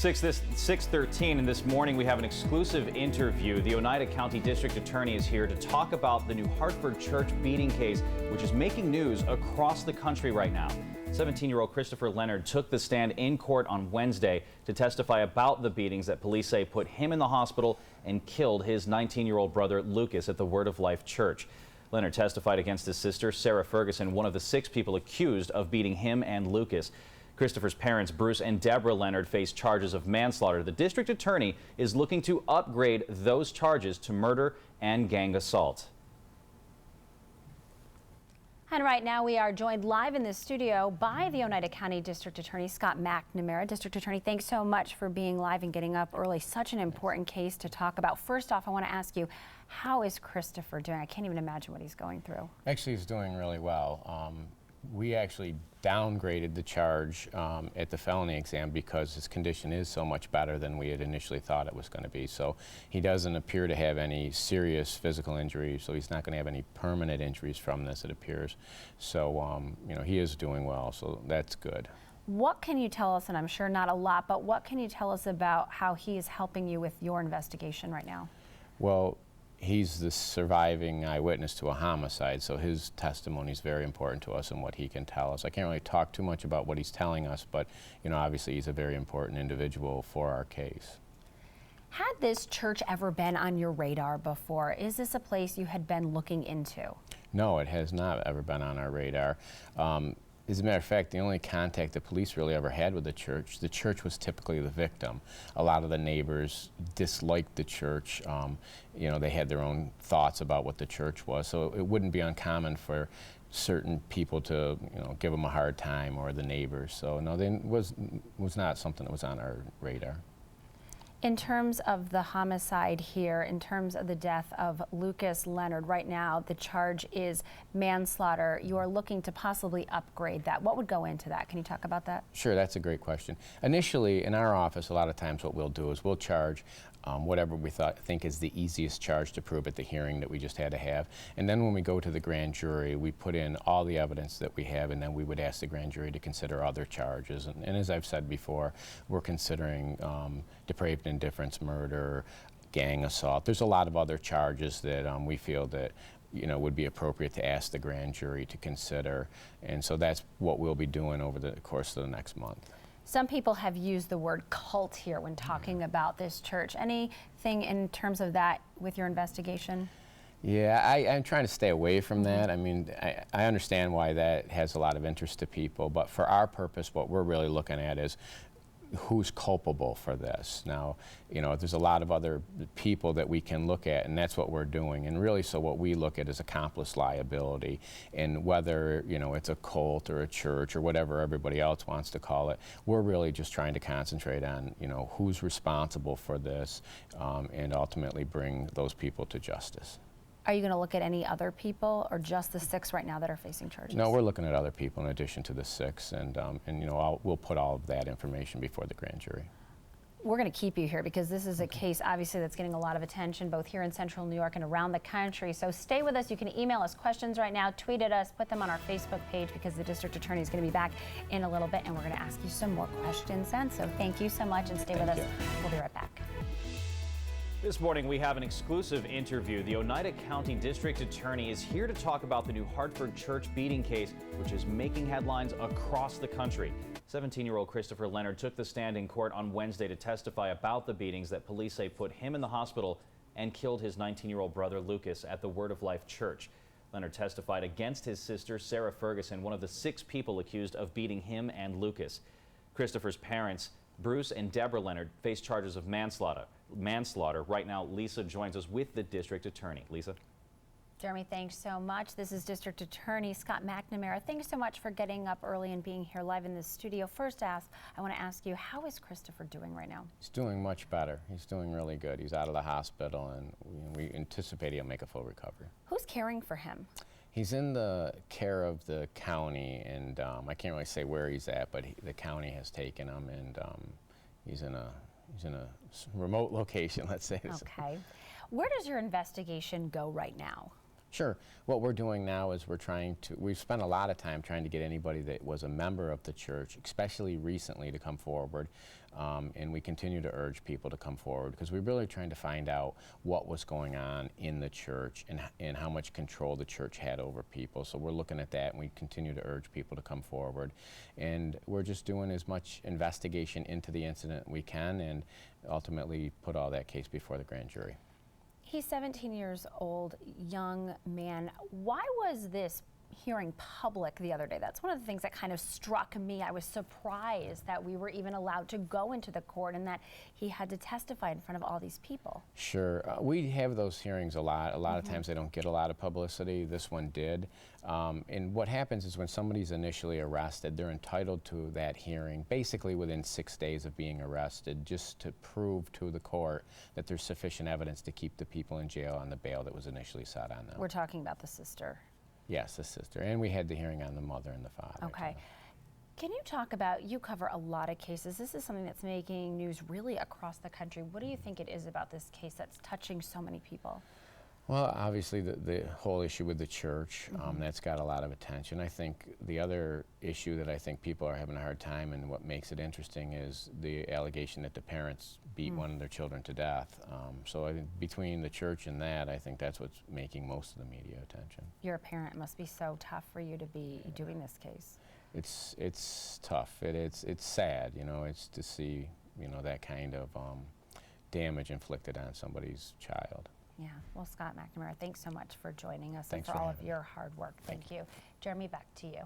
6:13, and this morning we have an exclusive interview. The Oneida County District Attorney is here to talk about the new Hartford Church Beating Case, which is making news across the country right now. 17-year-old Christopher Leonard took the stand in court on Wednesday to testify about the beatings that police say put him in the hospital and killed his 19-year-old brother Lucas at the Word of Life Church. Leonard testified against his sister, Sarah Ferguson, one of the 6 people accused of beating him and Lucas. Christopher's parents, Bruce and Deborah Leonard, face charges of manslaughter. The district attorney is looking to upgrade those charges to murder and gang assault. And right now we are joined live in the studio by the Oneida County District Attorney, Scott McNamara. District Attorney, thanks so much for being live and getting up early. Such an important case to talk about. First off, I want to ask you, how is Christopher doing? I can't even imagine what he's going through. Actually, he's doing really well. We actually downgraded the charge at the felony exam because his condition is so much better than we had initially thought it was going to be. So he doesn't appear to have any serious physical injuries, so he's not going to have any permanent injuries from this, it appears. So, you know, he is doing well, so that's good. What can you tell us, and I'm sure not a lot, but what can you tell us about how he is helping you with your investigation right now? Well, he's the surviving eyewitness to a homicide, so his testimony is very important to us and what he can tell us. I can't really talk too much about what he's telling us, but you know, obviously he's a very important individual for our case. Had this church ever been on your radar before? Is this a place you had been looking into? No, it has not ever been on our radar. As a matter of fact, the only contact the police really ever had with the church was typically the victim. A lot of the neighbors disliked the church. You know, they had their own thoughts about what the church was, so it wouldn't be uncommon for certain people to, you know, give them a hard time, or the neighbors. So no, it was not something that was on our radar. In terms of the homicide here, in terms of the death of Lucas Leonard, right now the charge is manslaughter. You are looking to possibly upgrade that. What would go into that? Can you talk about that? Sure, that's a great question. Initially, in our office, a lot of times what we'll do is we'll charge whatever we think is the easiest charge to prove at the hearing that we just had to have. And then when we go to the grand jury, we put in all the evidence that we have, and then we would ask the grand jury to consider other charges. And as I've said before, we're considering depraved indifference, murder, gang assault. There's a lot of other charges that we feel that, you know, would be appropriate to ask the grand jury to consider. And so that's what we'll be doing over the course of the next month. Some people have used the word cult here when talking about this church. Anything in terms of that with your investigation? Yeah, I'm trying to stay away from that. I mean, I understand why that has a lot of interest to people, but for our purpose, what we're really looking at is who's culpable for this. Now, you know, there's a lot of other people that we can look at, and that's what we're doing. And really, so what we look at is accomplice liability, and whether, you know, it's a cult or a church or whatever everybody else wants to call it, we're really just trying to concentrate on, you know, who's responsible for this, and ultimately bring those people to justice. Are you going to look at any other people, or just the 6 right now that are facing charges? No, we're looking at other people in addition to the 6, and you know, we'll put all of that information before the grand jury. We're going to keep you here because this is a case, obviously, that's getting a lot of attention both here in central New York and around the country. So stay with us. You can email us questions right now, tweet at us, put them on our Facebook page, because the district attorney is going to be back in a little bit, and we're going to ask you some more questions then. So thank you so much, and stay with us. We'll be right back. This morning we have an exclusive interview. The Oneida County District Attorney is here to talk about the new Hartford Church Beating Case, which is making headlines across the country. 17-year-old Christopher Leonard took the stand in court on Wednesday to testify about the beatings that police say put him in the hospital and killed his 19-year-old brother Lucas at the Word of Life Church. Leonard testified against his sister, Sarah Ferguson, one of the 6 people accused of beating him and Lucas. Christopher's parents, Bruce and Deborah Leonard, face charges of manslaughter. Right now, Lisa joins us with the district attorney. Lisa? Jeremy, thanks so much. This is District Attorney Scott McNamara. Thanks so much for getting up early and being here live in the studio. First, I want to ask you, how is Christopher doing right now? He's doing much better. He's doing really good. He's out of the hospital, and we anticipate he'll make a full recovery. Who's caring for him? He's in the care of the county, and I can't really say where he's at, but the county has taken him, and he's in a remote location, let's say. Okay. Where does your investigation go right now? Sure. What we're doing now is we've spent a lot of time trying to get anybody that was a member of the church, especially recently, to come forward. And we continue to urge people to come forward because we're really trying to find out what was going on in the church and how much control the church had over people. So we're looking at that, and we continue to urge people to come forward. And we're just doing as much investigation into the incident we can and ultimately put all that case before the grand jury. He's 17 years old, young man. Why was this hearing public the other day? That's one of the things that kind of struck me. I was surprised that we were even allowed to go into the court and that he had to testify in front of all these people. Sure. We have those hearings a lot. A lot of times they don't get a lot of publicity. This one did. And what happens is when somebody's initially arrested, they're entitled to that hearing basically within 6 days of being arrested, just to prove to the court that there's sufficient evidence to keep the people in jail on the bail that was initially set on them. We're talking about the sister. Yes, the sister. And we had the hearing on the mother and the father. Okay. Can you talk about, you cover a lot of cases. This is something that's making news really across the country. What do you think it is about this case that's touching so many people? Well, obviously the whole issue with the church, that's got a lot of attention. I think the other issue that I think people are having a hard time, and what makes it interesting, is the allegation that the parents beat one of their children to death. So I think between the church and that, I think that's what's making most of the media attention. You're a parent. It must be so tough for you to be doing this case. It's tough. It's sad, you know. It's to see, you know, that kind of damage inflicted on somebody's child. Yeah. Well, Scott McNamara, thanks so much for joining us Thanks and for for all of having your hard work. Thank you. Jeremy, back to you.